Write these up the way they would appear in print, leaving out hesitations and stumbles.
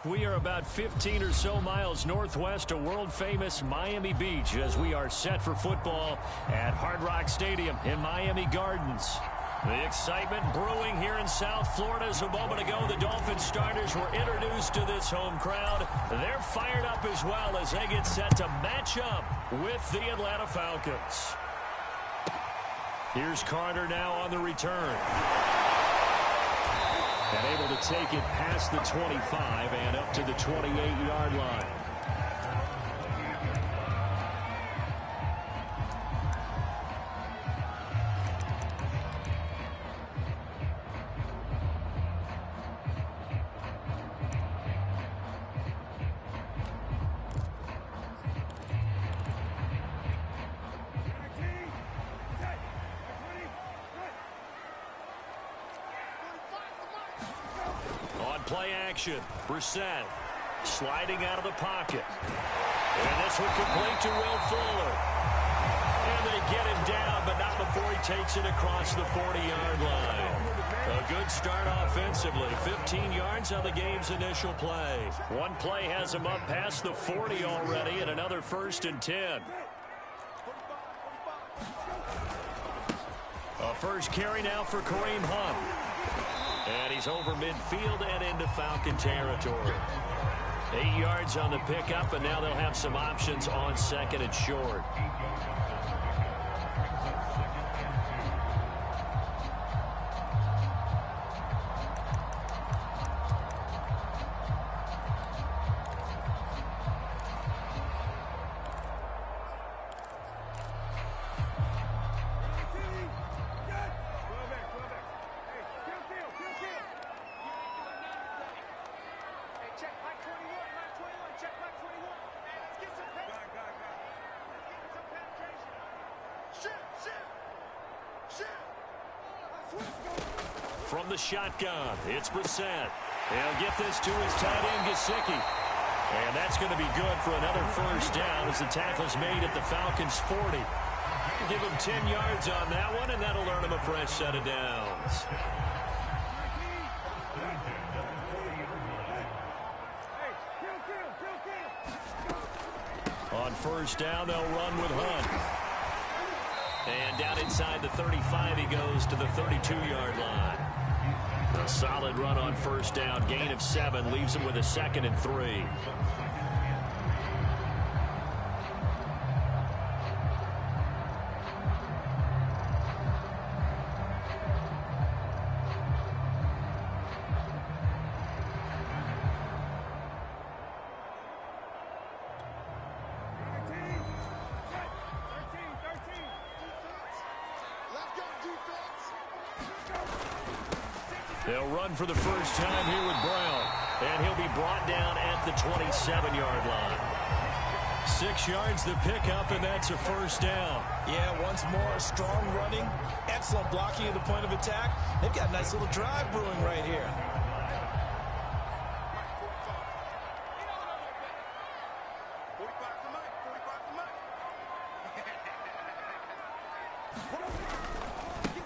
We are about 15 or so miles northwest of world-famous Miami Beach as we are set for football at Hard Rock Stadium in Miami Gardens. The excitement brewing here in South Florida as a moment ago. The Dolphins starters were introduced to this home crowd. They're fired up as well as they get set to match up with the Atlanta Falcons. Here's Carter now on the return. And able to take it past the 25 and up to the 28-yard line. Play action. Brissett sliding out of the pocket. And this one complete to Will Fuller. And they get him down, but not before he takes it across the 40-yard line. A good start offensively. 15 yards on the game's initial play. One play has him up past the 40 already, and another 1st and 10. A first carry now for Kareem Hunt. And he's over midfield and into Falcon territory. 8 yards on the pickup, and now they'll have some options on 2nd and short. From the shotgun, it's Brissett. He'll get this to his tight end, Gesicki. And that's going to be good for another 1st down as the tackle's made at the Falcons' 40. Give him 10 yards on that one, and that'll earn him a fresh set of downs. On 1st down, they'll run with Hunt. And down inside the 35, he goes to the 32-yard line. A solid run on 1st down. Gain of 7 leaves him with a 2nd and 3. They'll run for the first time here with Brown. And he'll be brought down at the 27-yard line. 6 yards the pickup, and that's a 1st down. Yeah, once more, strong running, excellent blocking at the point of attack. They've got a nice little drive brewing right here.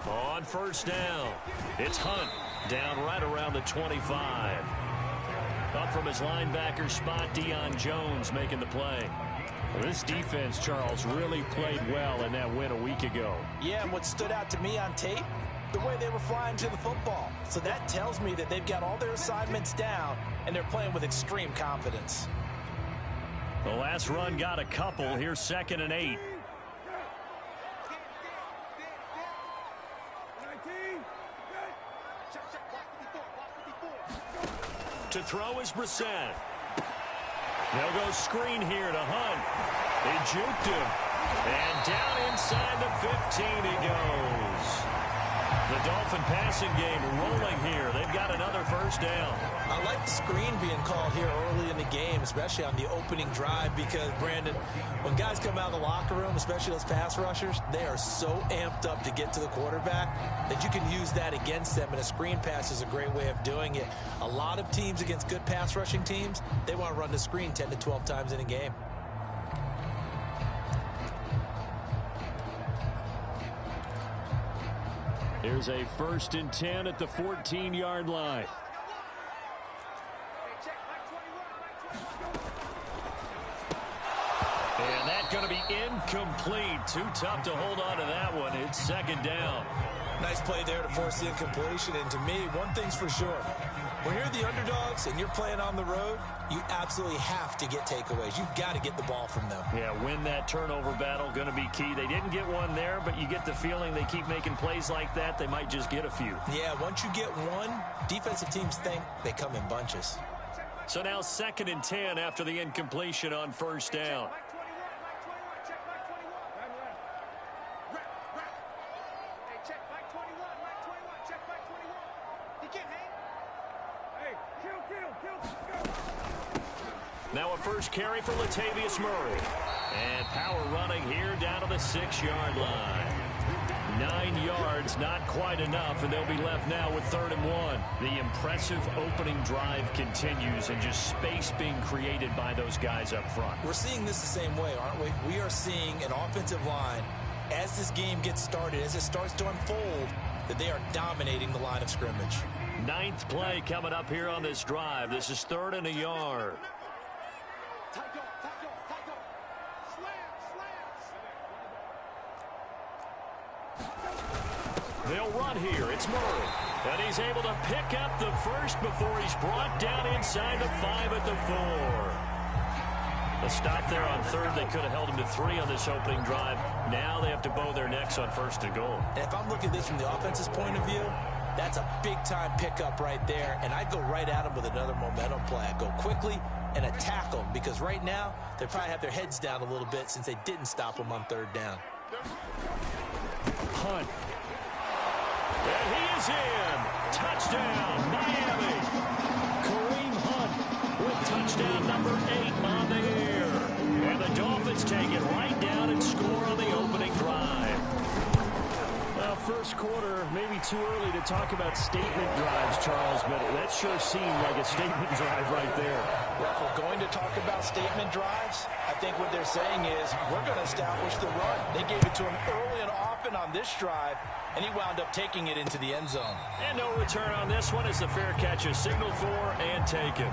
On 1st down, it's Hunt. Down right around the 25. Up from his linebacker spot, Deion Jones making the play. Well, this defense, Charles, really played well in that win a week ago. Yeah, and what stood out to me on tape, the way they were flying to the football. So that tells me that they've got all their assignments down, and they're playing with extreme confidence. The last run got a couple. Here's 2nd and 8. To throw is Brissett. They'll go screen here to Hunt. They juked him. And down inside the 15 he goes. The Dolphin passing game rolling here. They've got another 1st down. I like the screen being called here early in the game, especially on the opening drive, because, Brandon, when guys come out of the locker room, especially those pass rushers, they are so amped up to get to the quarterback that you can use that against them, and a screen pass is a great way of doing it. A lot of teams against good pass rushing teams, they want to run the screen 10 to 12 times in a game. Here's a 1st and 10 at the 14-yard line. going to be incomplete. Too tough to hold on to that one. It's second down. Nice play there to force the incompletion. And to me, one thing's for sure. When you're the underdogs and you're playing on the road, you absolutely have to get takeaways. You've got to get the ball from them. Yeah, win that turnover battle, going to be key. They didn't get one there, but you get the feeling they keep making plays like that, they might just get a few. Yeah, once you get one, defensive teams think they come in bunches. So now 2nd and 10 after the incompletion on first down. Now a first carry for Latavius Murray. And power running here down to the 6-yard line. 9 yards, not quite enough, and they'll be left now with 3rd and 1. The impressive opening drive continues, and just space being created by those guys up front. We're seeing this the same way, aren't we? We are seeing an offensive line, as this game gets started, as it starts to unfold, that they are dominating the line of scrimmage. 9th play coming up here on this drive. This is 3rd and a yard. They'll run here. It's Murray. And he's able to pick up the first before he's brought down inside the 5 at the 4. A stop there on 3rd. They could have held him to 3 on this opening drive. Now they have to bow their necks on 1st and goal. And if I'm looking at this from the offense's point of view, that's a big-time pickup right there. And I'd go right at him with another momentum play. I'd go quickly and attack them, because right now they probably have their heads down a little bit since they didn't stop them on 3rd down. Hunt. And he is in. Touchdown, Miami. Kareem Hunt with touchdown number 8 on the air. And the Dolphins take it right down and score on the opening drive. Well, first quarter, maybe too early to talk about statement drives, Charles, but that sure seemed like a statement drive right there. Well, if we're going to talk about statement drives, I think what they're saying is we're going to establish the run. They gave it to him early and often on this drive, and he wound up taking it into the end zone. And no return on this one as the fair catch is signaled for and taken.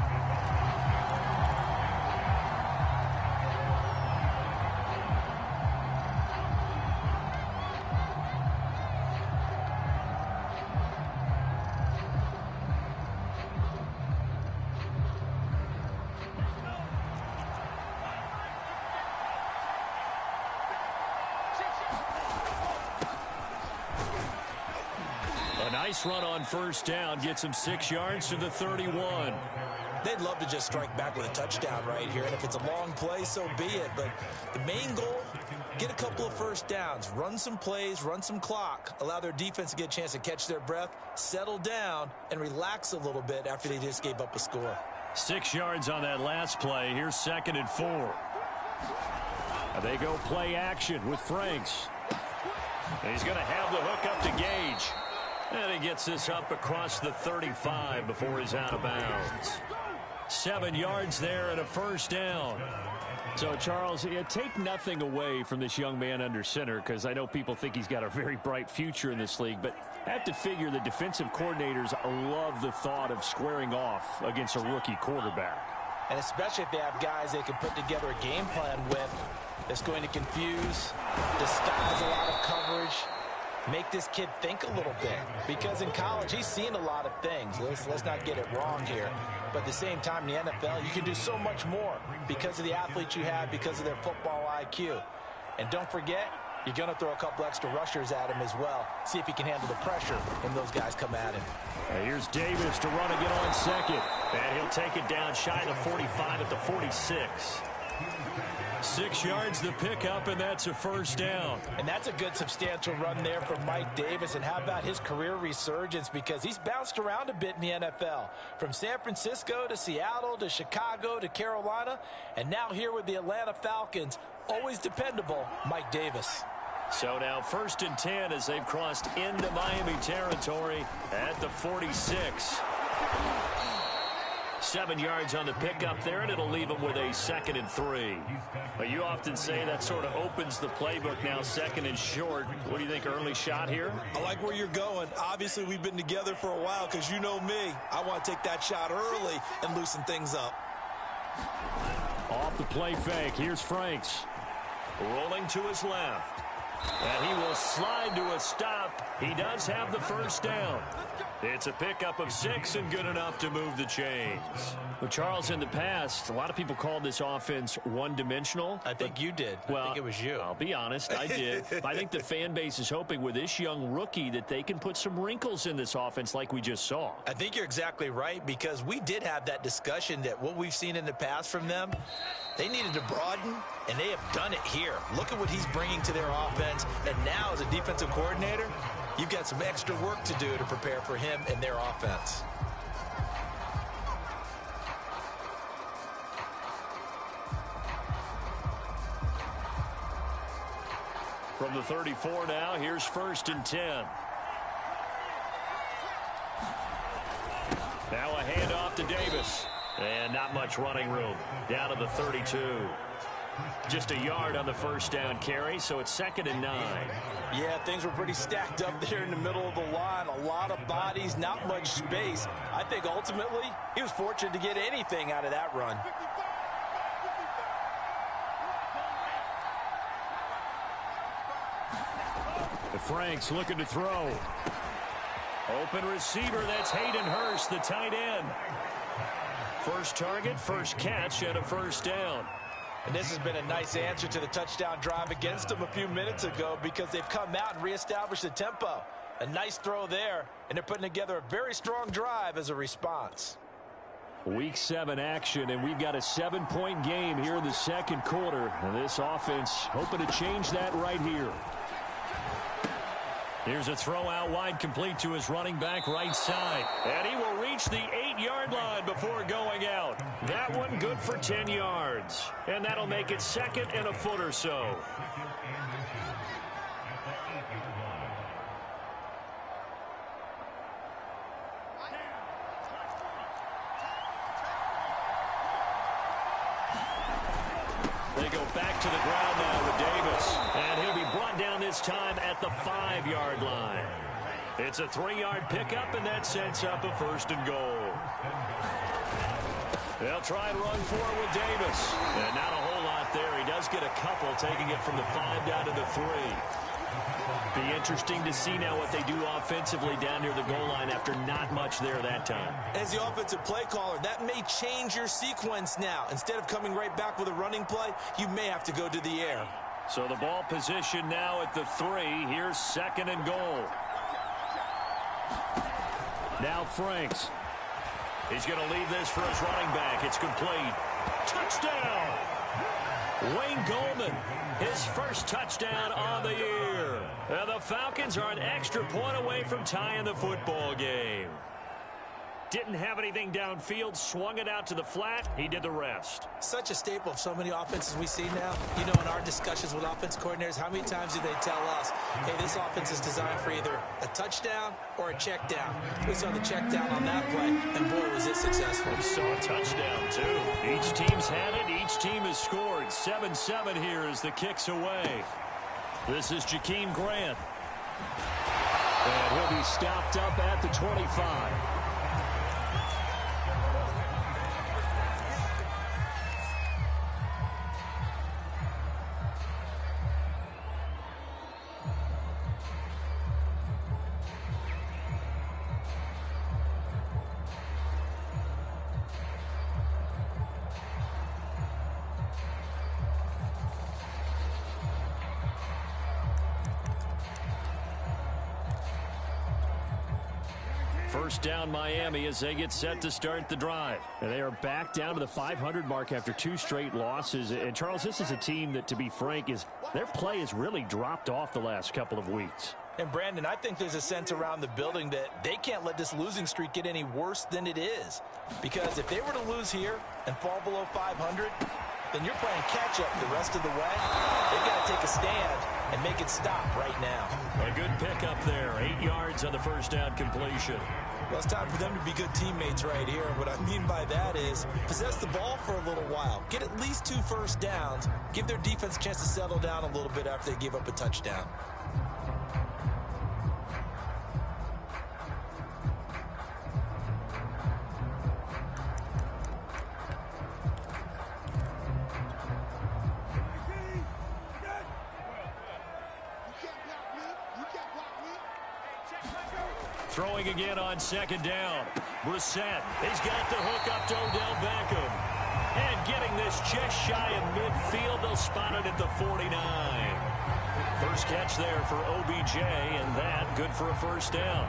Nice run on first down. Gets him 6 yards to the 31. They'd love to just strike back with a touchdown right here. And if it's a long play, so be it. But the main goal, get a couple of first downs. Run some plays, run some clock. Allow their defense to get a chance to catch their breath, settle down, and relax a little bit after they just gave up a score. 6 yards on that last play. Here's 2nd and 4. They go play action with Franks. And he's going to have the hook up to Gage. And he gets this up across the 35 before he's out of bounds. 7 yards there and a first down. So, Charles, take nothing away from this young man under center, because I know people think he's got a very bright future in this league, but I have to figure the defensive coordinators love the thought of squaring off against a rookie quarterback. And especially if they have guys they can put together a game plan with that's going to confuse, disguise a lot of coverage, make this kid think a little bit, because in college he's seen a lot of things. Let's not get it wrong here, but at the same time in the NFL you can do so much more because of the athletes you have, because of their football IQ. And don't forget, you're going to throw a couple extra rushers at him as well. See if he can handle the pressure when those guys come at him. Here's Davis to run again on second, and he'll take it down shy of the 45 at the 46. 6 yards the pickup, and that's a first down. And that's a good substantial run there from Mike Davis. And how about his career resurgence? Because he's bounced around a bit in the NFL. From San Francisco to Seattle to Chicago to Carolina. And now here with the Atlanta Falcons, always dependable, Mike Davis. So now 1st and 10 as they've crossed into Miami territory at the 46. 7 yards on the pickup there, and it'll leave them with a 2nd and 3. But you often say that sort of opens the playbook now, 2nd and short. What do you think, early shot here? I like where you're going. Obviously, we've been together for a while, because you know me. I want to take that shot early and loosen things up. Off the play fake, here's Franks. Rolling to his left. And he will slide to a stop. He does have the first down. It's a pickup of 6 and good enough to move the chains. Well, Charles, in the past, a lot of people called this offense one-dimensional. I think you did. Well, I think it was you. I'll be honest, I did. I think the fan base is hoping with this young rookie that they can put some wrinkles in this offense like we just saw. I think you're exactly right, because we did have that discussion that what we've seen in the past from them, they needed to broaden, and they have done it here. Look at what he's bringing to their offense, and now as a defensive coordinator, you've got some extra work to do to prepare for him and their offense. From the 34 now, here's 1st and 10. Now a handoff to Davis. And not much running room. Down to the 32. Just a yard on the first down carry, so it's 2nd and 9. Yeah, things were pretty stacked up there in the middle of the line. A lot of bodies, not much space. I think ultimately he was fortunate to get anything out of that run. Frank's looking to throw. Open receiver, that's Hayden Hurst, the tight end. First target, first catch, and a first down. And this has been a nice answer to the touchdown drive against them a few minutes ago, because they've come out and reestablished the tempo. A nice throw there, and they're putting together a very strong drive as a response. Week 7 action, and we've got a 7-point game here in the second quarter. And this offense hoping to change that right here. Here's a throw out wide, complete to his running back right side. And he will reach the 8-yard line before going out. That one good for 10 yards. And that'll make it 2nd and a foot or so. They go back to the ground now with Davis. And he'll be brought down this time at the 5-yard line. It's a 3-yard pickup, and that sets up a 1st and goal. They'll try and run for it with Davis. And not a whole lot there. He does get a couple, taking it from the 5 down to the 3. Be interesting to see now what they do offensively down near the goal line after not much there that time. As the offensive play caller, that may change your sequence now. Instead of coming right back with a running play, you may have to go to the air. So the ball position now at the 3. Here's 2nd and goal. Now Franks. He's going to leave this for his running back. It's complete. Touchdown! Wayne Goldman, his first touchdown on the year. And the Falcons are an extra point away from tying the football game. Didn't have anything downfield, swung it out to the flat. He did the rest. Such a staple of so many offenses we see now. You know, in our discussions with offense coordinators, how many times do they tell us, hey, this offense is designed for either a touchdown or a check down. We saw the check down on that play, and boy, was it successful. We saw a touchdown, too. Each team's had it. Each team has scored. 7-7 here as the kick's away. This is Jakeem Grant. And he'll be stopped up at the 25. First down Miami as they get set to start the drive. And they are back down to the 500 mark after 2 straight losses. And Charles, this is a team that, to be frank, their play has really dropped off the last couple of weeks. And Brandon, I think there's a sense around the building that they can't let this losing streak get any worse than it is. Because if they were to lose here and fall below 500, then you're playing catch-up the rest of the way. They've got to take a stand and make it stop right now. A good pickup there. 8 yards on the first down completion. Well, it's time for them to be good teammates right here. What I mean by that is possess the ball for a little while. Get at least 2 first downs. Give their defense a chance to settle down a little bit after they give up a touchdown. Throwing again on second down. Brissett, he's got the hook up to Odell Beckham. And getting this just shy of midfield, they'll spot it at the 49. First catch there for OBJ, and that good for a first down.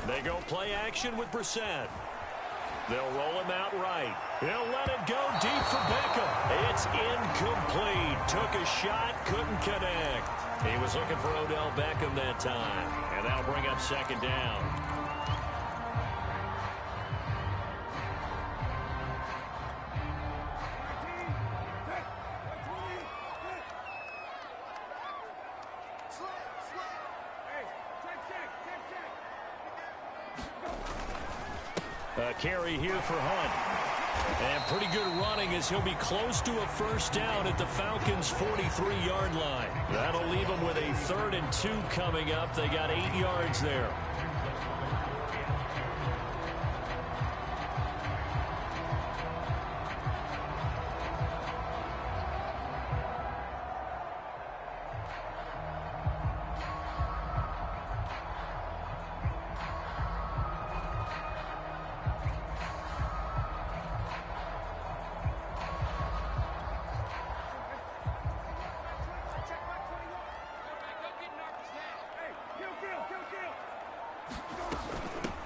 They go play action with Brissett. They'll roll him out right. They'll let it go deep for Beckham. It's incomplete. Took a shot, couldn't connect. He was looking for Odell Beckham that time. And that'll bring up second down. A carry here for Hunt. And pretty good running as he'll be close to a first down at the Falcons' 43-yard line. That'll leave them with a 3rd and 2 coming up. They got 8 yards there.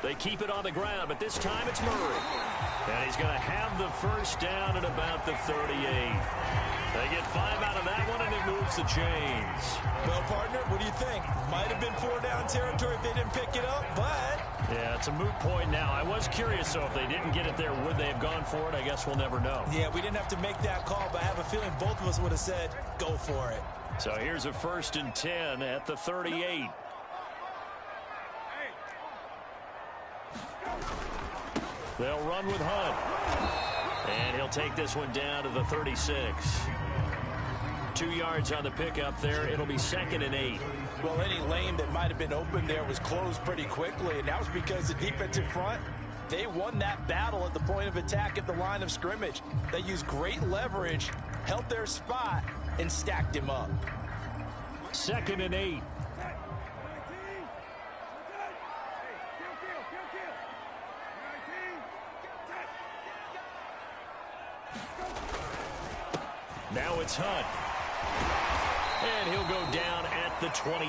They keep it on the ground, but this time it's Murray. And he's going to have the first down at about the 38. They get 5 out of that one, and it moves the chains. Well, partner, what do you think? Might have been 4-down territory if they didn't pick it up, but... Yeah, it's a moot point now. I was curious, so if they didn't get it there, would they have gone for it? I guess we'll never know. Yeah, we didn't have to make that call, but I have a feeling both of us would have said, go for it. So here's a 1st and 10 at the 38. They'll run with Hunt. And he'll take this one down to the 36. 2 yards on the pickup there. It'll be 2nd and 8. Well, any lane that might have been open there was closed pretty quickly, and that was because the defensive front, they won that battle at the point of attack at the line of scrimmage. They used great leverage, held their spot, and stacked him up. 2nd and 8. Now it's Hunt. And he'll go down at the 28.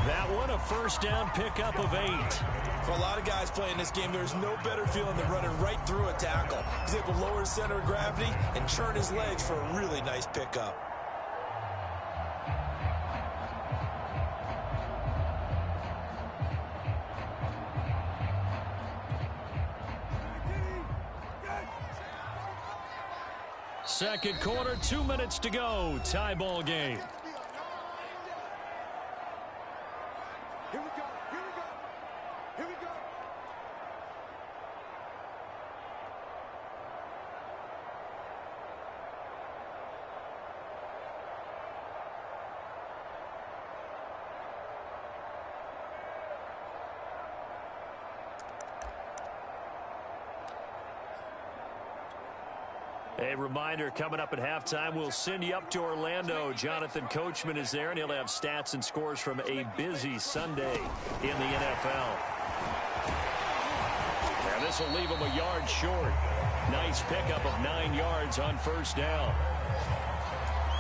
That one a first down pickup of 8. For a lot of guys playing this game, there's no better feeling than running right through a tackle. He's able to lower his center of gravity and churn his legs for a really nice pickup. Second quarter, 2 minutes to go. Tie ball game. Here we go. Here we go. Here we go. A reminder, coming up at halftime, we'll send you up to Orlando. Jonathan Coachman is there, and he'll have stats and scores from a busy Sunday in the NFL. And this will leave him a yard short. Nice pickup of 9 yards on first down.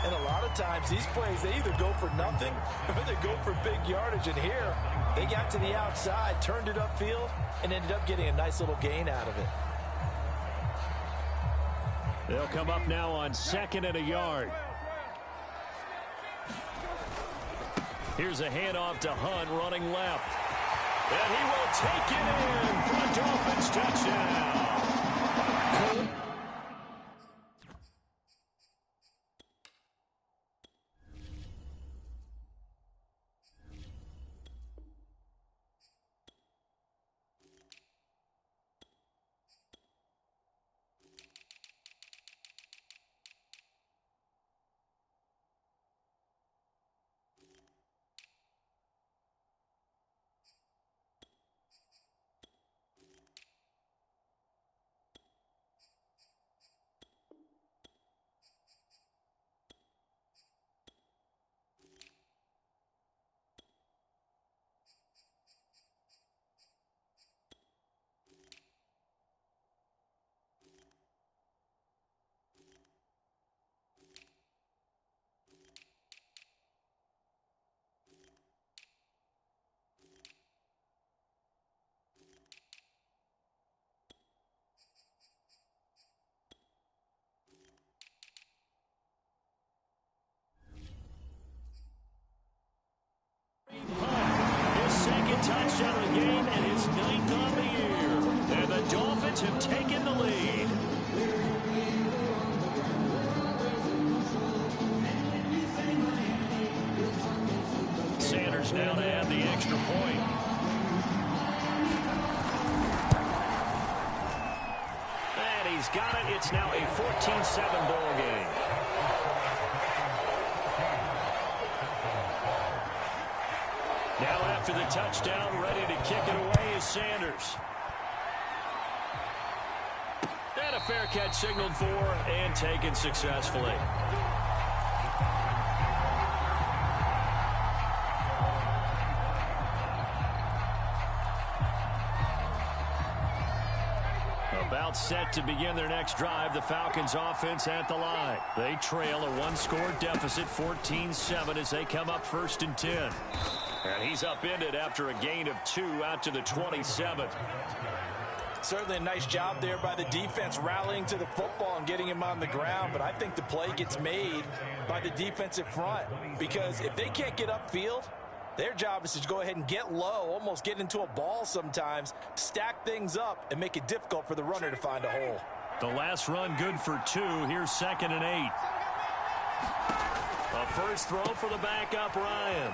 And a lot of times, these plays, they either go for nothing or they go for big yardage. And here, they got to the outside, turned it upfield, and ended up getting a nice little gain out of it. They'll come up now on 2nd and a yard. Here's a handoff to Hunt running left. And he will take it in for a Dolphins touchdown. Dolphins have taken the lead. Sanders now to add the extra point. And he's got it. It's now a 14-7 ball game. Now after the touchdown, ready to kick it away is Sanders. And a fair catch signaled for and taken successfully. About set to begin their next drive, the Falcons offense at the line. They trail a one-score deficit, 14-7, as they come up 1st and 10. And he's upended after a gain of 2 out to the 27. Certainly a nice job there by the defense rallying to the football and getting him on the ground. But I think the play gets made by the defensive front, because if they can't get upfield, their job is to go ahead and get low, almost get into a ball sometimes, stack things up, and make it difficult for the runner to find a hole. The last run good for 2. Here's 2nd and 8. A first throw for the backup, Ryan.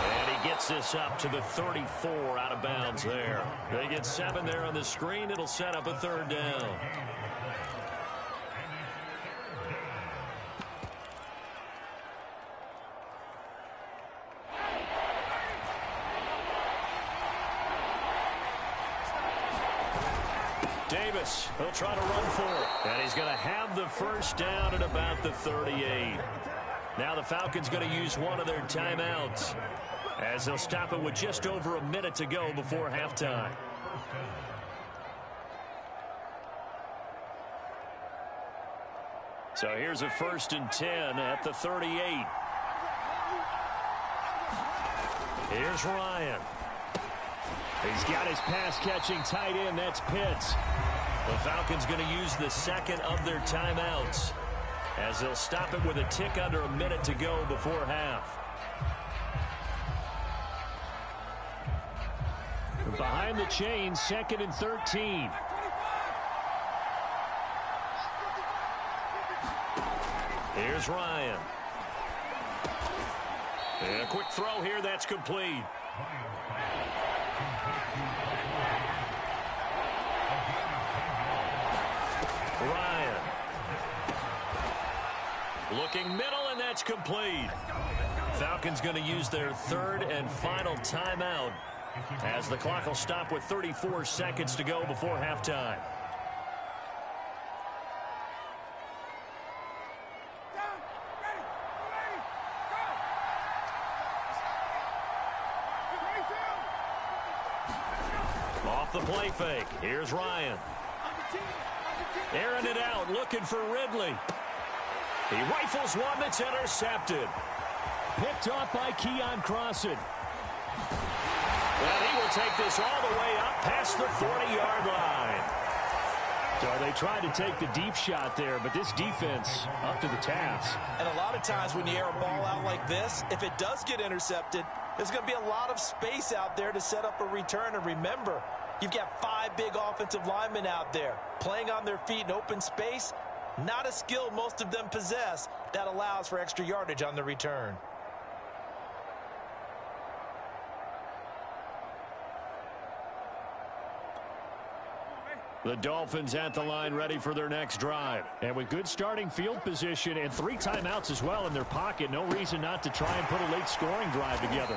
And he gets this up to the 34 out of bounds there. They get 7 there on the screen. It'll set up a 3rd down. Davis, he'll try to run for it. And he's going to have the first down at about the 38. Now the Falcons going to use one of their timeouts, as they'll stop it with just over a minute to go before halftime. So here's a 1st and 10 at the 38. Here's Ryan. He's got his pass-catching tight end. That's Pitts. The Falcons going to use the 2nd of their timeouts, as they'll stop it with a tick under a minute to go before half. Behind the chains, 2nd and 13. Here's Ryan. And a quick throw here, that's complete. Ryan. Looking middle, and that's complete. Falcons going to use their 3rd and final timeout, as the clock will stop with 34 seconds to go before halftime. Off the play fake. Here's Ryan. Airing it out, looking for Ridley. He rifles one that's intercepted. Picked off by Keon Crossan. And he will take this all the way up past the 40-yard line. So they tried to take the deep shot there, but this defense up to the task. And a lot of times when you air a ball out like this, if it does get intercepted, there's going to be a lot of space out there to set up a return. And remember, you've got 5 big offensive linemen out there playing on their feet in open space. Not a skill most of them possess that allows for extra yardage on the return. The Dolphins at the line, ready for their next drive. And with good starting field position and 3 timeouts as well in their pocket, no reason not to try and put a late scoring drive together.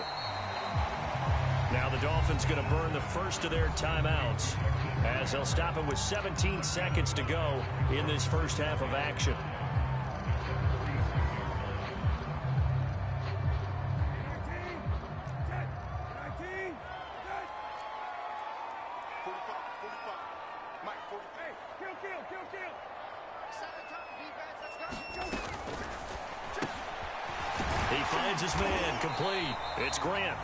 Now the Dolphins going to burn the first of their timeouts, as they'll stop it with 17 seconds to go in this first half of action. He finds his man, complete. It's Grant.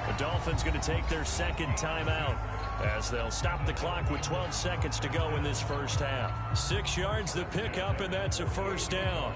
The Dolphins going to take their 2nd timeout, as they'll stop the clock with 12 seconds to go in this first half. 6 yards the pickup, and that's a first down.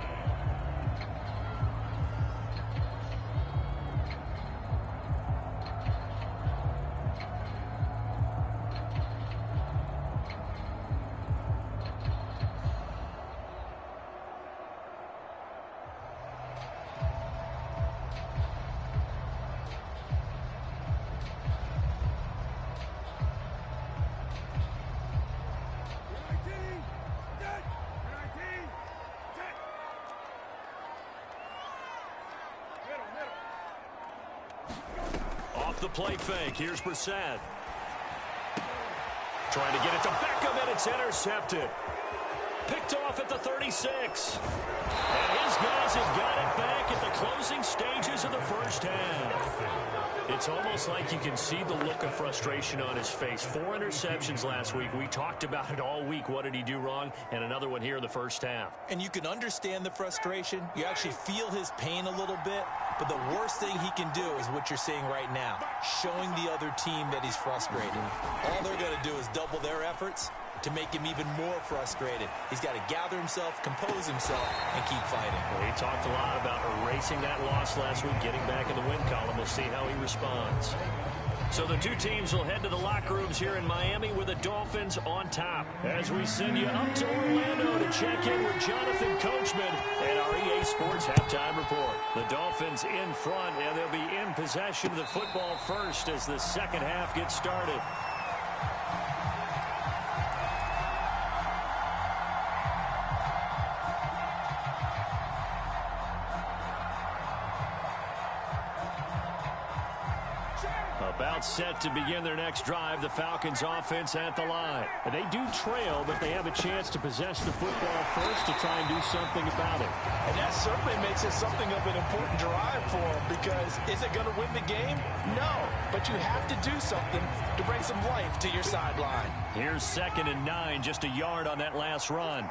off the play fake. Here's Brissett. Trying to get it to Beckham, and it's intercepted. Picked off at the 36. And his guys have got it back at the closing stages of the first half. It's almost like you can see the look of frustration on his face. 4 interceptions last week. We talked about it all week. What did he do wrong? And another one here in the first half. And you can understand the frustration. You actually feel his pain a little bit. But the worst thing he can do is what you're seeing right now, showing the other team that he's frustrated. All they're going to do is double their efforts to make him even more frustrated. He's got to gather himself, compose himself, and keep fighting. Well, he talked a lot about erasing that loss last week, getting back in the win column. We'll see how he responds. So the two teams will head to the locker rooms here in Miami with the Dolphins on top. As we send you up to Orlando to check in with Jonathan Coachman and our EA Sports Halftime Report. The Dolphins in front, and they'll be in possession of the football first as the second half gets started. About set to begin their next drive, the Falcons offense at the line. And they do trail, but they have a chance to possess the football first to try and do something about it. And that certainly makes it something of an important drive for them, because is it going to win the game? No, but you have to do something to bring some life to your sideline. Here's 2nd and 9, just a yard on that last run.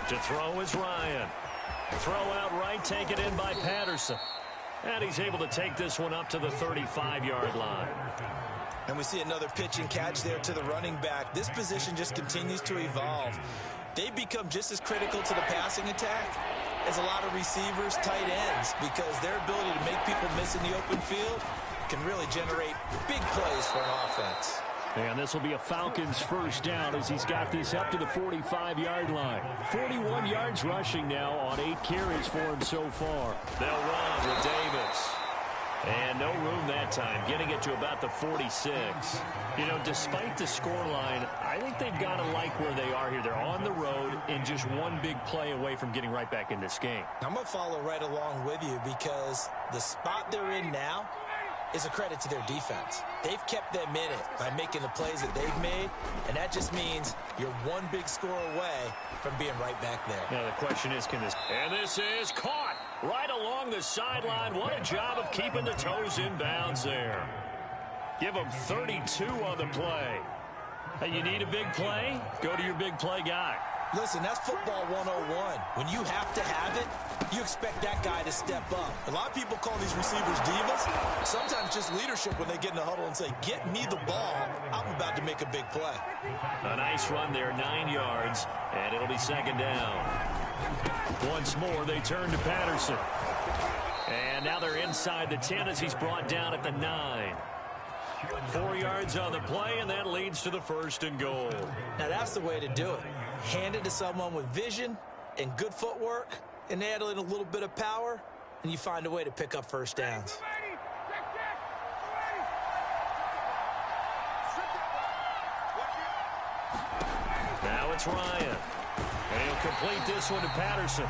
To throw is Ryan. Throw out right, taken in by Patterson. And he's able to take this one up to the 35-yard line. And we see another pitch and catch there to the running back. This position just continues to evolve. They become just as critical to the passing attack as a lot of receivers, tight ends, because their ability to make people miss in the open field can really generate big plays for an offense. And this will be a Falcons first down as he's got this up to the 45-yard line. 41 yards rushing now on 8 carries for him so far. They'll run with Davis. And no room that time, getting it to about the 46. You know, despite the scoreline, I think they've got to like where they are here. They're on the road and just one big play away from getting right back in this game. I'm going to follow right along with you, because the spot they're in now is a credit to their defense. They've kept them in it by making the plays that they've made, and that just means you're one big score away from being right back there. Now the question is, can this... And this is caught right along the sideline. What a job of keeping the toes in bounds there. Give them 32 on the play. Hey, you need a big play? Go to your big play guy. Listen, that's football 101. When you have to have it, you expect that guy to step up. A lot of people call these receivers divas. Sometimes just leadership when they get in the huddle and say, get me the ball, I'm about to make a big play. A nice run there, 9 yards, and it'll be 2nd down. Once more, they turn to Patterson. And now they're inside the 10 as he's brought down at the 9. 4 yards on the play, and that leads to the 1st and goal. Now that's the way to do it. Hand it to someone with vision and good footwork, and add in a little bit of power, and you find a way to pick up first downs. Now it's Ryan. And he'll complete this one to Patterson.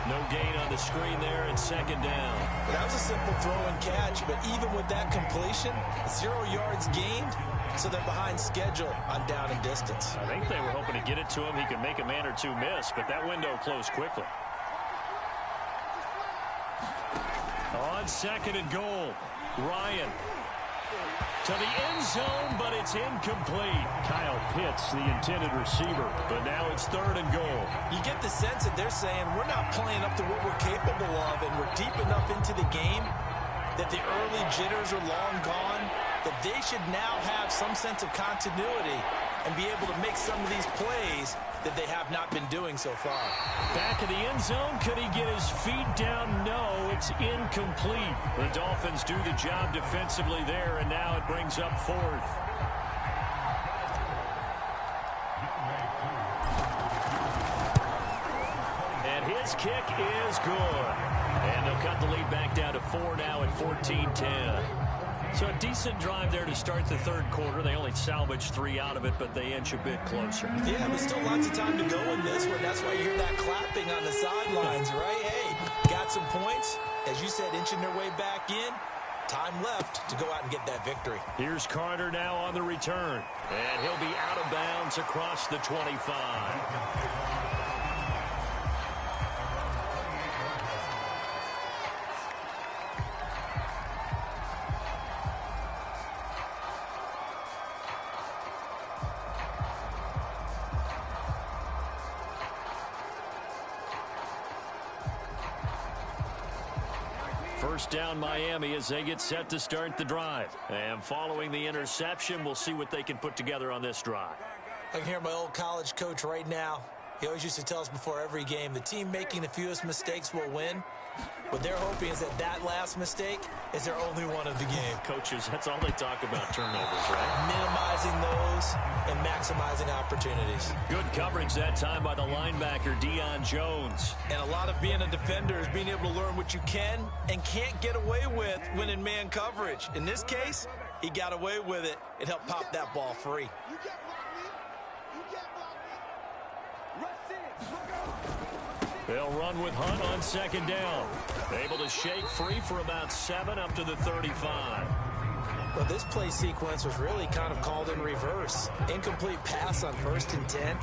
No gain on the screen there, and 2nd down. That was a simple throw and catch, but even with that completion, 0 yards gained, so they're behind schedule on down and distance. I think they were hoping to get it to him. He could make a man or two miss, but that window closed quickly. On 2nd and goal, Ryan to the end zone, but it's incomplete. Kyle Pitts, the intended receiver, but now it's 3rd and goal. You get the sense that they're saying we're not playing up to what we're capable of, and we're deep enough into the game that the early jitters are long gone, that they should now have some sense of continuity and be able to make some of these plays that they have not been doing so far. Back in the end zone, could he get his feet down? No, it's incomplete. The Dolphins do the job defensively there, and now it brings up 4th. And his kick is good. And they'll cut the lead back down to 4 now at 14-10. So a decent drive there to start the third quarter. They only salvaged 3 out of it, but they inch a bit closer. Yeah, but still lots of time to go in this one. That's why you hear that clapping on the sidelines, right? Hey, got some points. As you said, inching their way back in. Time left to go out and get that victory. Here's Carter now on the return. And he'll be out of bounds across the 25. First down Miami as they get set to start the drive. And following the interception, we'll see what they can put together on this drive. I can hear my old college coach right now. He always used to tell us before every game, the team making the fewest mistakes will win. What they're hoping is that last mistake is their only one of the game. Coaches, that's all they talk about, turnovers, right? Minimizing those and maximizing opportunities. Good coverage that time by the linebacker, Deion Jones. And a lot of being a defender is being able to learn what you can and can't get away with when in man coverage. In this case, he got away with it and helped pop that ball free. They'll run with Hunt on second down. Able to shake free for about 7 up to the 35. Well, this play sequence was really kind of called in reverse. Incomplete pass on 1st and 10.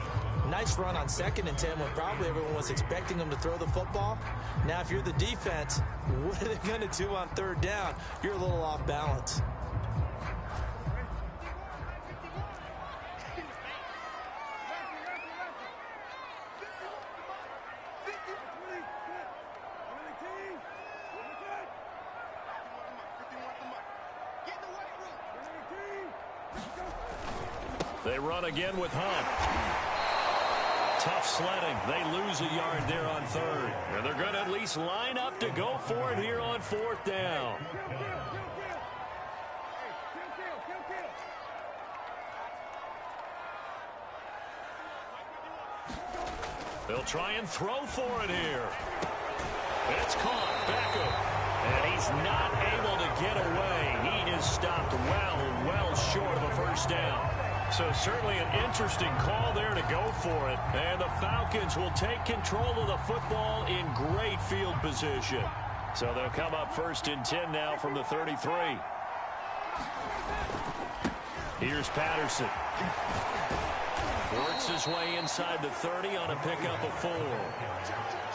Nice run on 2nd and 10 when probably everyone was expecting them to throw the football. Now, if you're the defense, what are they going to do on 3rd down? You're a little off balance. They run again with Hunt. Tough sledding. They lose a yard there on 3rd. And they're going to at least line up to go for it here on 4th down. They'll try and throw for it here. It's caught. Beckham. And he's not able to get away. He is stopped well short of a first down. So certainly an interesting call there to go for it. And the Falcons will take control of the football in great field position. So they'll come up 1st and 10 now from the 33. Here's Patterson. Works his way inside the 30 on a pickup of 4.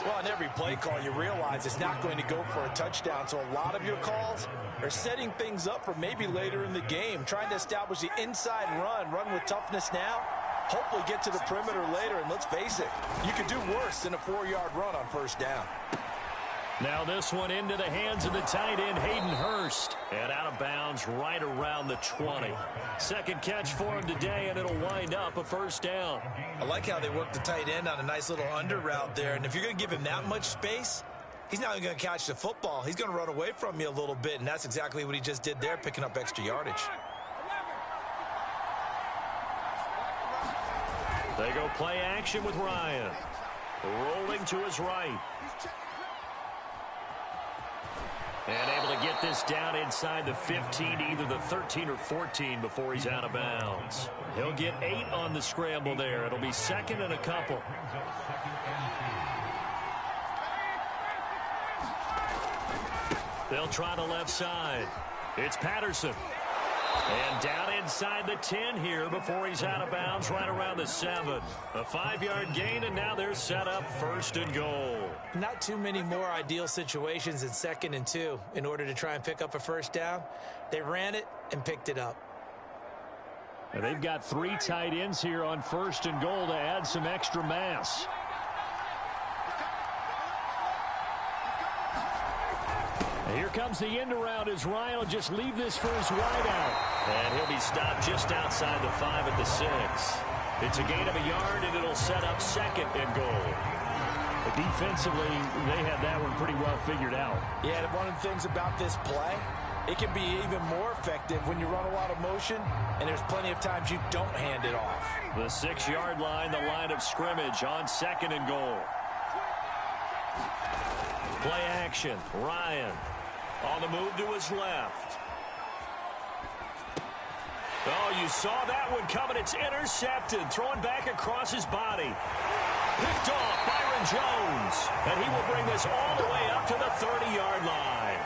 Well, on every play call, you realize it's not going to go for a touchdown. So a lot of your calls are setting things up for maybe later in the game, trying to establish the inside run with toughness now, hopefully get to the perimeter later. And let's face it, you could do worse than a 4-yard run on 1st down. Now this one into the hands of the tight end, Hayden Hurst. And out of bounds right around the 20. Second catch for him today, and it'll wind up a 1st down. I like how they work the tight end on a nice little under route there. And if you're going to give him that much space, he's not even going to catch the football. He's going to run away from you a little bit, and that's exactly what he just did there, picking up extra yardage. They go play action with Ryan. Rolling to his right. And able to get this down inside the 15, either the 13 or 14 before he's out of bounds. He'll get 8 on the scramble there. It'll be 2nd and a couple. They'll try the left side. It's Patterson. And down inside the 10 here before he's out of bounds right around the 7. A 5-yard gain, and now they're set up 1st and goal. Not too many more ideal situations in 2nd and 2 in order to try and pick up a 1st down. They ran it and picked it up. And they've got 3 tight ends here on 1st and goal to add some extra mass. Here comes the end around as Ryan will just leave this for his wideout. And he'll be stopped just outside the 5 at the 6. It's a gain of a yard, and it'll set up 2nd and goal. But defensively, they had that one pretty well figured out. Yeah, and one of the things about this play, it can be even more effective when you run a lot of motion, and there's plenty of times you don't hand it off. The 6-yard line, the line of scrimmage on 2nd and goal. Play action, Ryan. On the move to his left. Oh, you saw that one coming. It's intercepted. Throwing back across his body. Picked off Byron Jones. And he will bring this all the way up to the 30-yard line.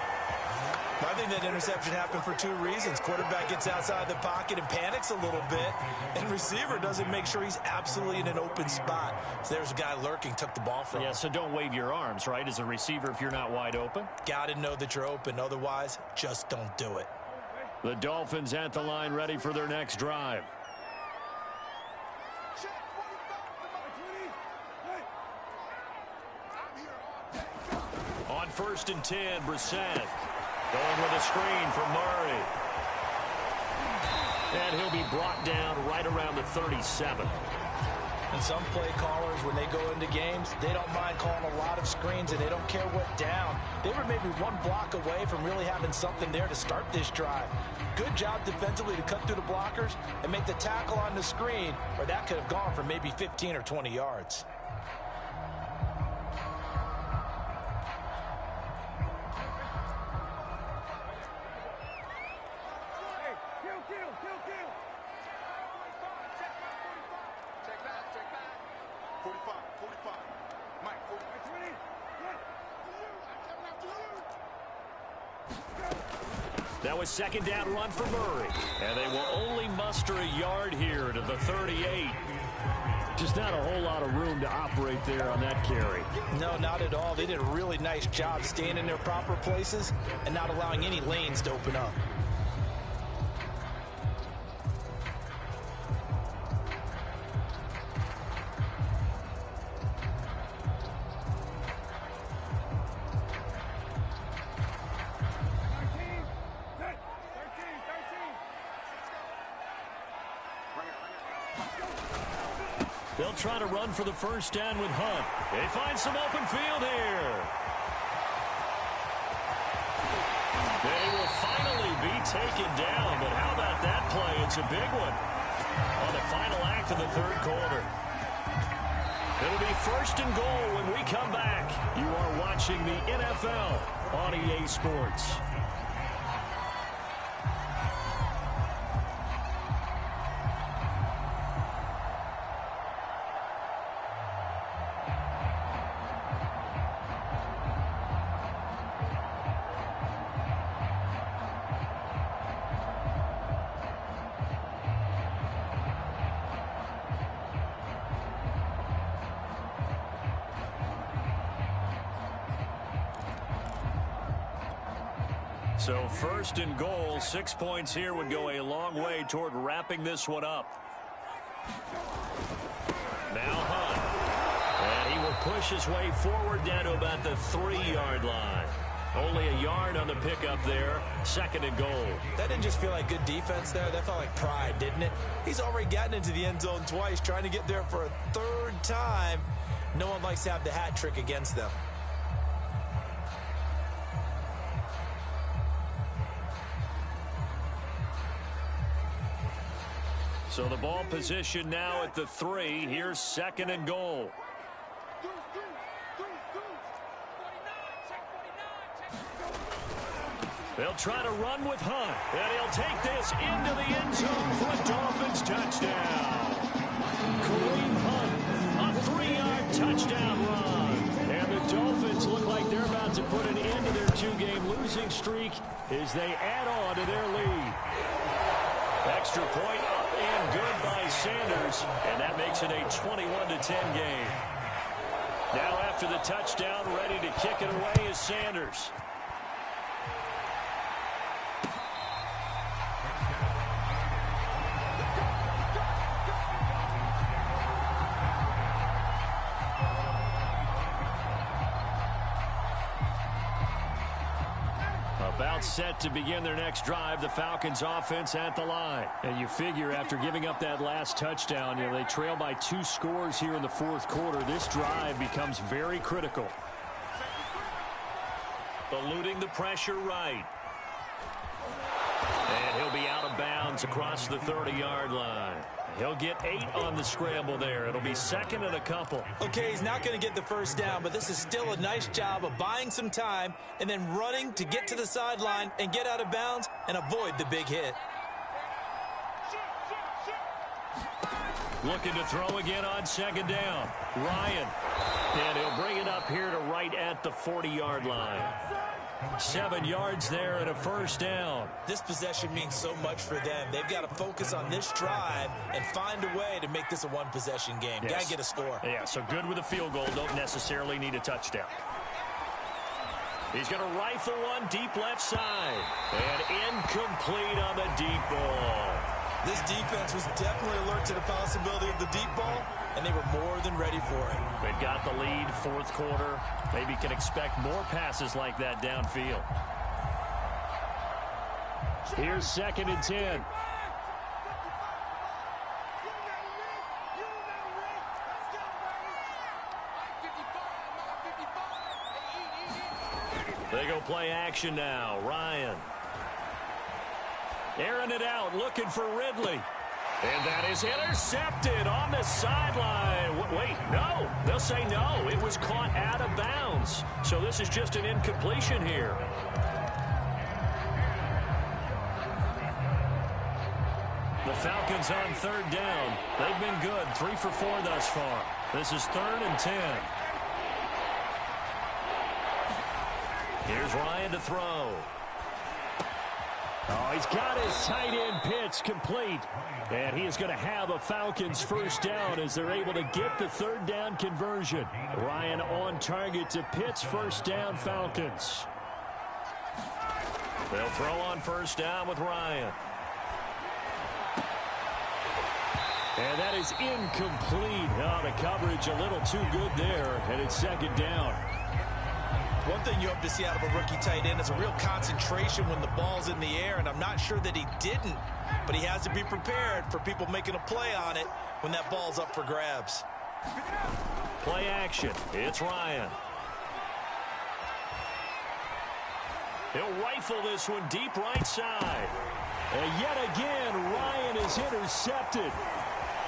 I think that interception happened for two reasons. Quarterback gets outside the pocket and panics a little bit, and receiver doesn't make sure he's absolutely in an open spot. So there's a guy lurking, took the ball from him. Yeah, so don't wave your arms, right, as a receiver if you're not wide open. Got to know that you're open. Otherwise, just don't do it. The Dolphins at the line ready for their next drive. On 1st and 10, Brissett. Going with a screen for Murray. And he'll be brought down right around the 37. And some play callers, when they go into games, they don't mind calling a lot of screens, and they don't care what down. They were maybe one block away from really having something there to start this drive. Good job defensively to cut through the blockers and make the tackle on the screen, or that could have gone for maybe 15 or 20 yards. That was second down run for Murray. And they will only muster a yard here to the 38. Just not a whole lot of room to operate there on that carry. No, not at all. They did a really nice job staying in their proper places and not allowing any lanes to open up. They'll try to run for the first down with Hunt. They find some open field here. They will finally be taken down, but how about that play? It's a big one on the final act of the third quarter. It'll be 1st and goal when we come back. You are watching the NFL on EA Sports. So 1st and goal, 6 points here would go a long way toward wrapping this one up. Now Hunt. And he will push his way forward down to about the 3-yard line. Only a yard on the pickup there. 2nd and goal. That didn't just feel like good defense there. That felt like pride, didn't it? He's already gotten into the end zone twice, trying to get there for a 3rd time. No one likes to have the hat trick against them. So the ball position now at the 3. Here's 2nd and goal. They'll try to run with Hunt. And he'll take this into the end zone for a Dolphins touchdown. Kareem Hunt, a 3-yard touchdown run. And the Dolphins look like they're about to put an end to their 2-game losing streak as they add on to their lead. Extra point up and good by Sanders, and that makes it a 21-10 game. Now after the touchdown, ready to kick it away is Sanders. About set to begin their next drive, the Falcons offense at the line. And you figure after giving up that last touchdown, they trail by 2 scores here in the 4th quarter. This drive becomes very critical. Eluding the pressure right. And he'll be out of bounds across the 30-yard line. He'll get 8 on the scramble there. It'll be 2nd and a couple. Okay, he's not going to get the first down, but this is still a nice job of buying some time and then running to get to the sideline and get out of bounds and avoid the big hit. Looking to throw again on second down. Ryan. And he'll bring it up here to right at the 40-yard line. 7 yards there and a first down. This possession means so much for them. They've got to focus on this drive and find a way to make this a one-possession game. Yes. Got to get a score. Yeah, so good with a field goal. Don't necessarily need a touchdown. He's going to rifle one deep left side. And incomplete on the deep ball. This defense was definitely alert to the possibility of the deep ball, and they were more than ready for it. They've got the lead, fourth quarter. Maybe can expect more passes like that downfield. Here's 2nd and 10. They go play action now. Ryan. Airing it out, looking for Ridley. And that is intercepted on the sideline. Wait, no. They'll say no. It was caught out of bounds. So this is just an incompletion here. The Falcons on 3rd down. They've been good. 3 for 4 thus far. This is 3rd and 10. Here's Ryan to throw. Oh, he's got his tight end pitch complete. And he is going to have a Falcons first down as they're able to get the 3rd down conversion. Ryan on target to Pitts, first down Falcons. They'll throw on first down with Ryan. And that is incomplete. Oh, the coverage a little too good there. And it's 2nd down. One thing you hope to see out of a rookie tight end is a real concentration when the ball's in the air, and I'm not sure that he didn't, but he has to be prepared for people making a play on it when that ball's up for grabs. Play action. It's Ryan. He'll rifle this one deep right side. And yet again, Ryan is intercepted.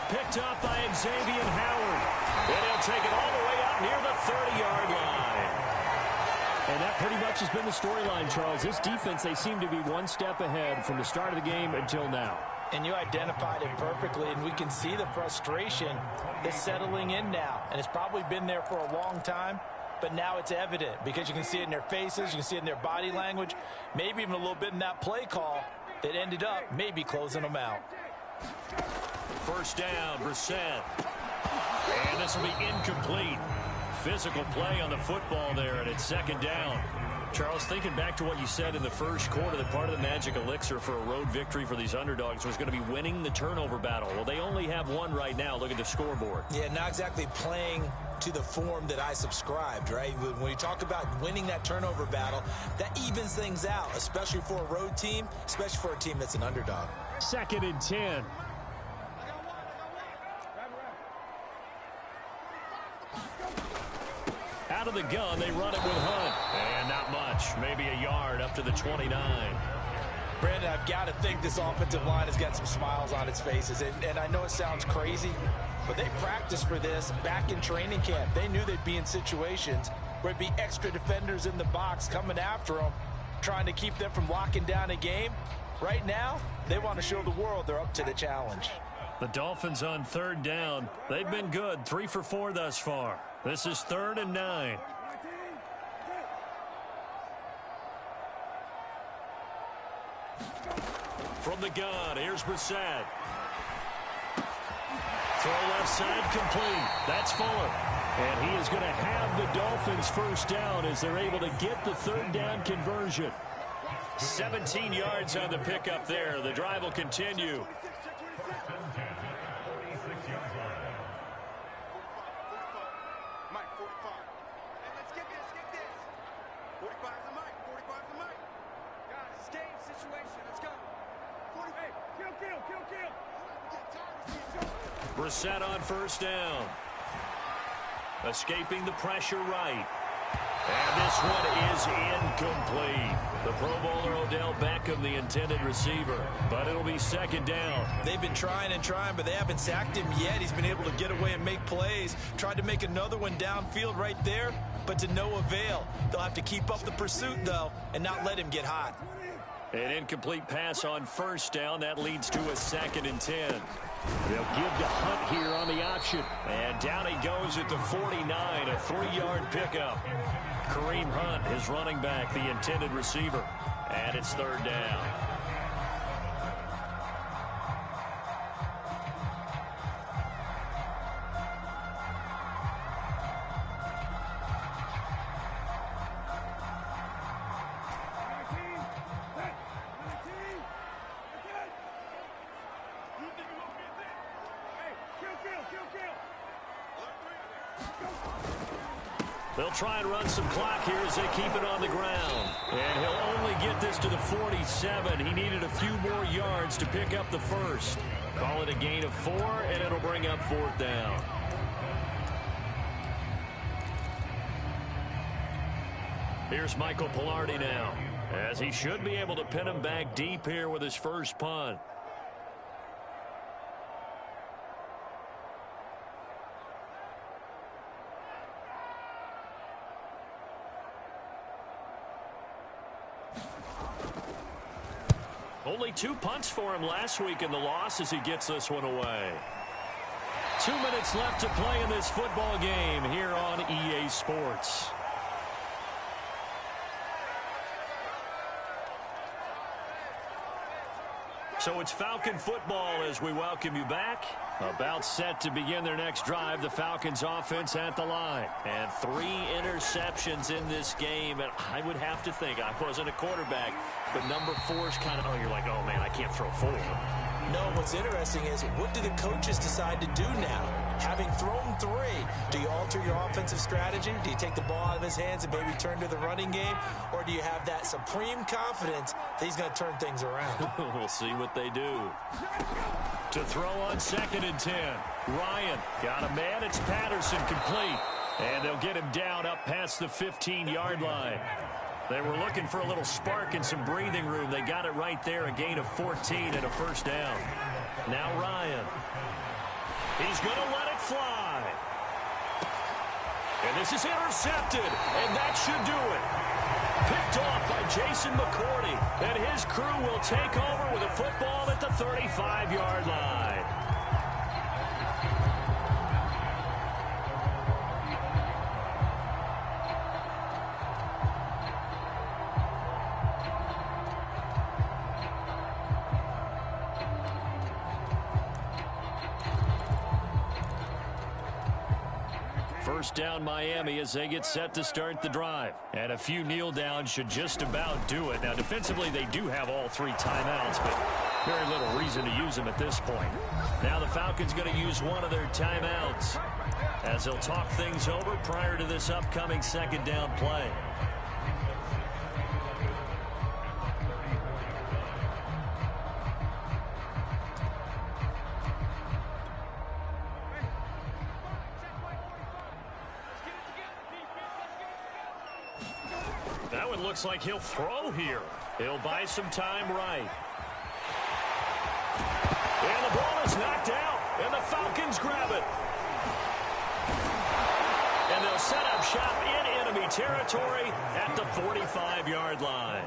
Picked up by Xavier Howard. And he'll take it all the way out near the 30-yard line. And that pretty much has been the storyline, Charles. This defense, they seem to be one step ahead from the start of the game until now. And you identified it perfectly, and we can see the frustration is settling in now. And it's probably been there for a long time, but now it's evident because you can see it in their faces, you can see it in their body language, maybe even a little bit in that play call that ended up maybe closing them out. First down, Brissett. And this will be incomplete. Physical play on the football there, and it's 2nd down. Charles, thinking back to what you said in the first quarter, that part of the magic elixir for a road victory for these underdogs was going to be winning the turnover battle. Well, they only have one right now. Look at the scoreboard. Yeah, not exactly playing to the form that I subscribed, right? When you talk about winning that turnover battle, that evens things out, especially for a road team, especially for a team that's an underdog. 2nd and 10. Out of the gun, they run it with Hunt. And not much, maybe a yard up to the 29. Brandon, I've got to think this offensive line has got some smiles on its faces. And I know it sounds crazy, but they practiced for this back in training camp. They knew they'd be in situations where it'd be extra defenders in the box coming after them, trying to keep them from locking down a game. Right now, they want to show the world they're up to the challenge. The Dolphins on 3rd down. They've been good, 3 for 4 thus far. This is 3rd and 9. From the gun, here's Brissett. Throw left side complete. That's Fuller. And he is going to have the Dolphins first down as they're able to get the 3rd down conversion. 17 yards on the pickup there. The drive will continue. Brissett on first down. Escaping the pressure right. And this one is incomplete. The Pro Bowler Odell Beckham, the intended receiver. But it'll be 2nd down. They've been trying and trying, but they haven't sacked him yet. He's been able to get away and make plays. Tried to make another one downfield right there, but to no avail. They'll have to keep up the pursuit, though, and not let him get hot. An incomplete pass on first down. That leads to a 2nd and 10. They'll give to Hunt here on the option. And down he goes at the 49, a 3-yard pickup. Kareem Hunt, his running back, the intended receiver. And it's 3rd down. They'll try and run some clock here as they keep it on the ground. And he'll only get this to the 47. He needed a few more yards to pick up the first. Call it a gain of 4, and it'll bring up 4th down. Here's Michael Pilardi now, as he should be able to pin him back deep here with his first punt. Only 2 punts for him last week in the loss as he gets this one away. 2 minutes left to play in this football game here on EA Sports. So it's Falcon football as we welcome you back. About set to begin their next drive. The Falcons offense at the line. And 3 interceptions in this game. And I would have to think, I wasn't a quarterback, but number 4 is kind of, you're like, oh man, I can't throw 4. No, what's interesting is, what do the coaches decide to do now? Having thrown 3, do you alter your offensive strategy? Do you take the ball out of his hands and maybe turn to the running game? Or do you have that supreme confidence that he's going to turn things around? We'll see what they do. To throw on 2nd and 10. Ryan got a man. It's Patterson complete. And they'll get him down up past the 15-yard line. They were looking for a little spark and some breathing room. They got it right there, a gain of 14 and a first down. Now Ryan. He's going to let it fly. And this is intercepted, and that should do it. Picked off by Jason McCourty, and his crew will take over with a football at the 35-yard line. First down Miami as they get set to start the drive. And a few kneel downs should just about do it. Now defensively they do have all 3 timeouts, but very little reason to use them at this point. Now the Falcons going to use one of their timeouts as they'll talk things over prior to this upcoming 2nd down play. That one looks like he'll throw here. He'll buy some time right. And the ball is knocked out, and the Falcons grab it. And they'll set up shop in enemy territory at the 45-yard line.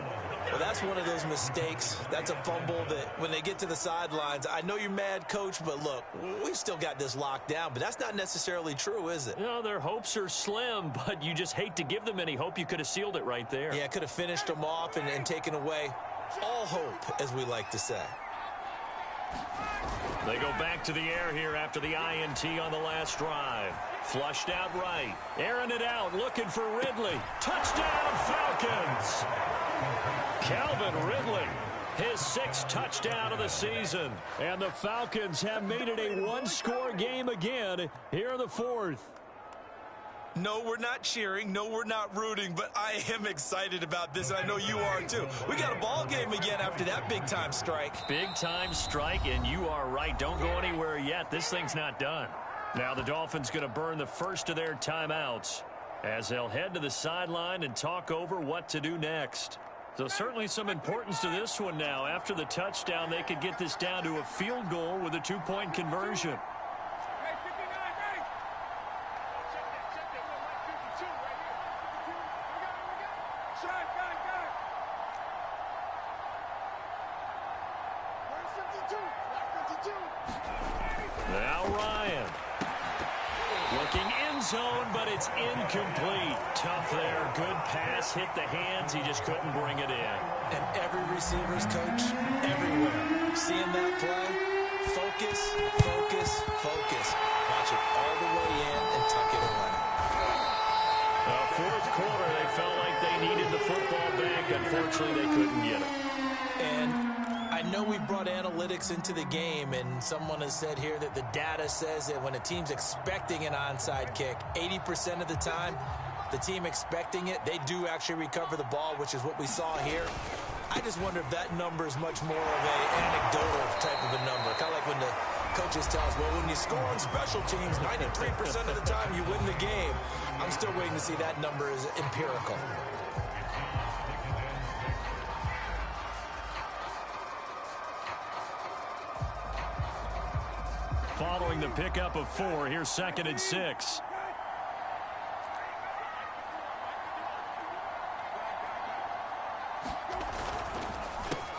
Well, that's one of those mistakes. That's a fumble that when they get to the sidelines, I know you're mad, Coach, but look, we've still got this locked down. But that's not necessarily true, is it? No, their hopes are slim, but you just hate to give them any hope. You could have sealed it right there. Yeah, could have finished them off and taken away all hope, as we like to say. They go back to the air here after the INT on the last drive. Flushed out right. Airing it out, looking for Ridley. Touchdown, Falcons! Calvin Ridley, his 6th touchdown of the season. And the Falcons have made it a 1-score game again here in the 4th. No, we're not cheering. No, we're not rooting, but I am excited about this, and I know you are too. We got a ball game again after that big-time strike. Big-time strike, and you are right. Don't go anywhere yet. This thing's not done. Now the Dolphins going to burn the first of their timeouts as they'll head to the sideline and talk over what to do next. So certainly some importance to this one now. After the touchdown, they could get this down to a field goal with a 2-point conversion. Now Ryan. Looking end zone, but it's incomplete. Tough there. Good pass. Hit the hands. He just couldn't bring it in. And every receiver's coach everywhere. Seeing that play, focus, focus, focus. Watch it all the way in and tuck it away. Fourth quarter, they felt like they needed the football back. Unfortunately, they couldn't get it. And I know we brought analytics into the game, and someone has said here that the data says that when a team's expecting an onside kick, 80% of the time, the team expecting it, they do actually recover the ball, which is what we saw here. I just wonder if that number is much more of an anecdotal type of a number. Kind of like when the coaches tell us, well, when you score on special teams, 93% of the time you win the game. I'm still waiting to see that number is empirical. Following the pickup of 4, here's 2nd and 6.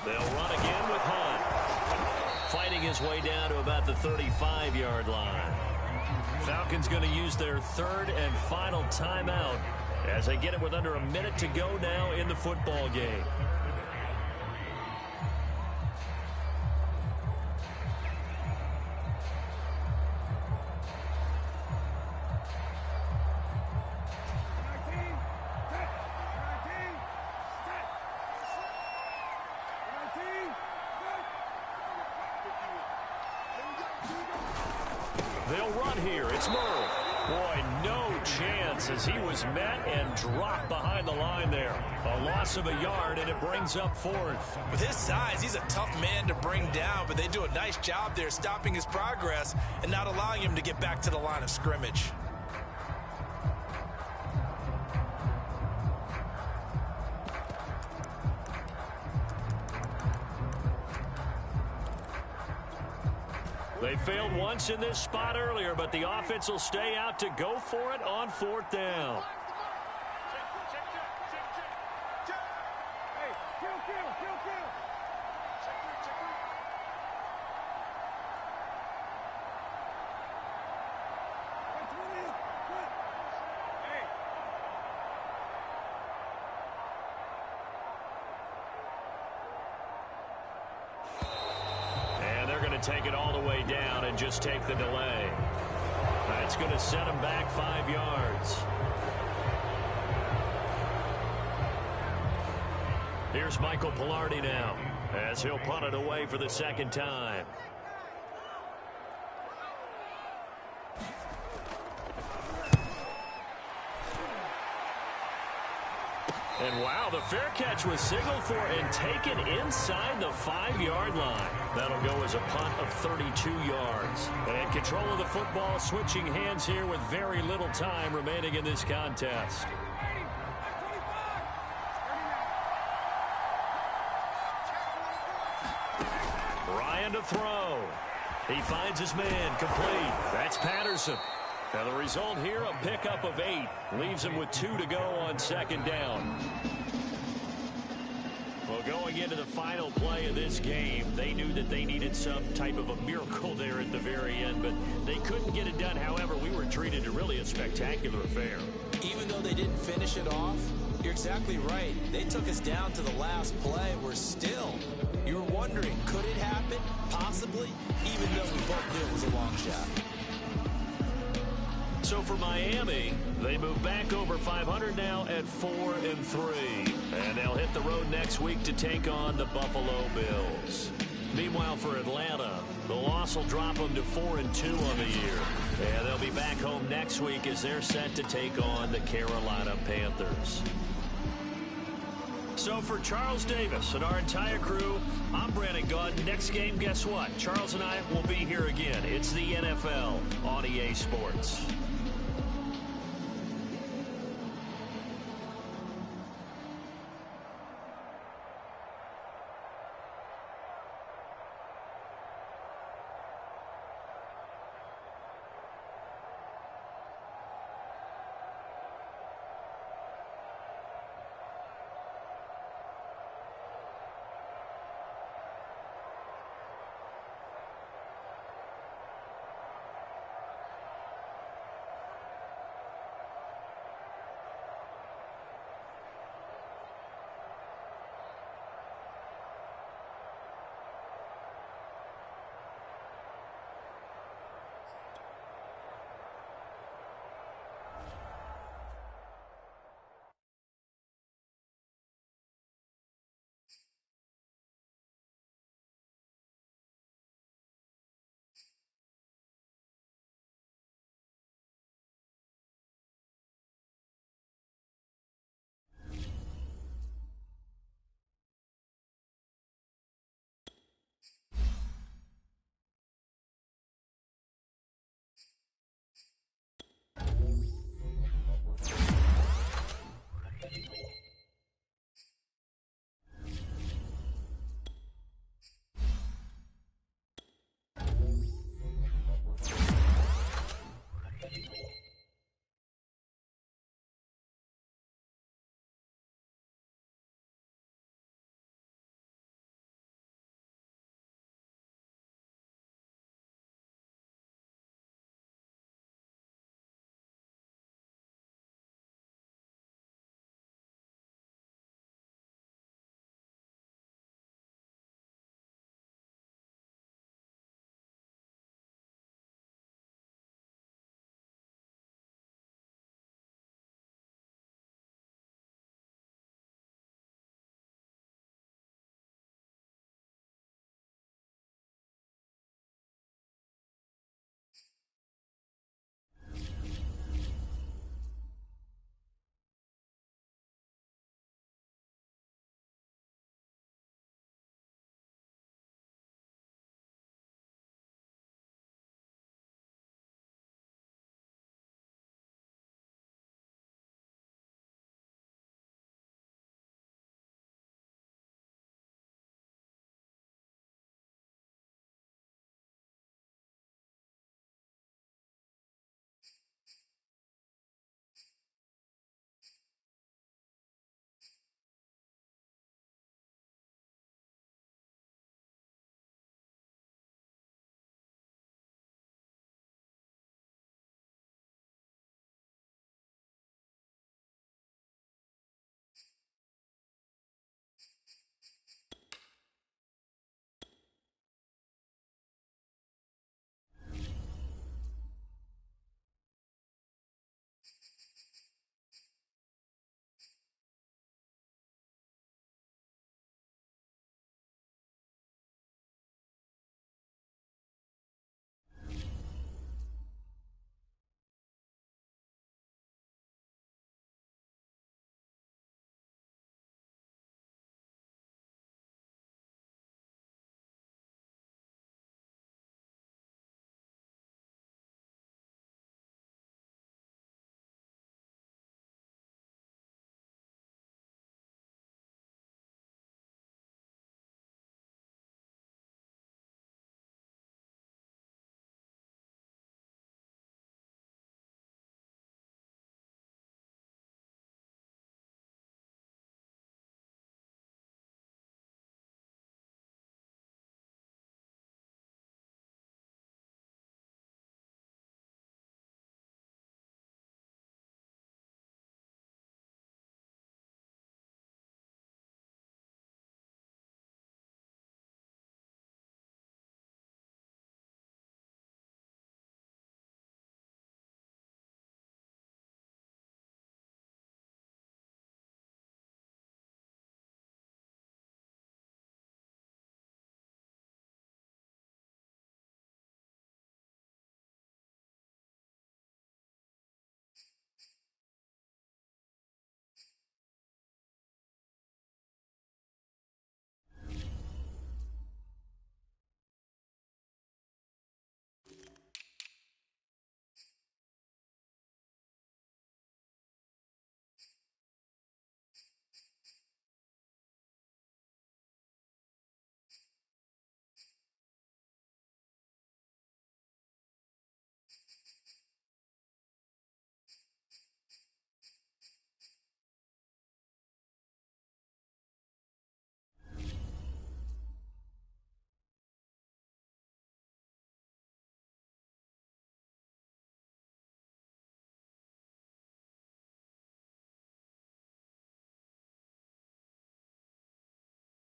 They'll run again with Hunt. Fighting his way down to about the 35-yard line. Falcons going to use their 3rd and final timeout as they get it with under a minute to go now in the football game. They'll run here. It's Murray. Boy, no chance as he was met and dropped behind the line there. A loss of a yard, and it brings up 4th. With his size, he's a tough man to bring down, but they do a nice job there stopping his progress and not allowing him to get back to the line of scrimmage. They failed once in this spot earlier, but the offense will stay out to go for it on 4th down. Take it all the way down and just take the delay. That's going to set him back 5 yards. Here's Michael Pilardi now as he'll punt it away for the 2nd time. And wow, the fair catch was signaled for and taken inside the 5-yard line. That'll go as a punt of 32 yards. And control of the football, switching hands here with very little time remaining in this contest. Ryan to throw. He finds his man, complete. That's Patterson. And the result here, a pickup of 8. Leaves him with 2 to go on 2nd down. Well, going into the final play of this game, they knew that they needed some type of a miracle there at the very end, but they couldn't get it done. However, we were treated to really a spectacular affair. Even though they didn't finish it off, you're exactly right. They took us down to the last play. We're still, you were wondering, could it happen? Possibly, even though we both knew it was a long shot. So for Miami, they move back over 500 now at 4-3. And they'll hit the road next week to take on the Buffalo Bills. Meanwhile, for Atlanta, the loss will drop them to 4-2 on the year. And they'll be back home next week as they're set to take on the Carolina Panthers. So for Charles Davis and our entire crew, I'm Brandon Gunn. Next game, guess what? Charles and I will be here again. It's the NFL on EA Sports.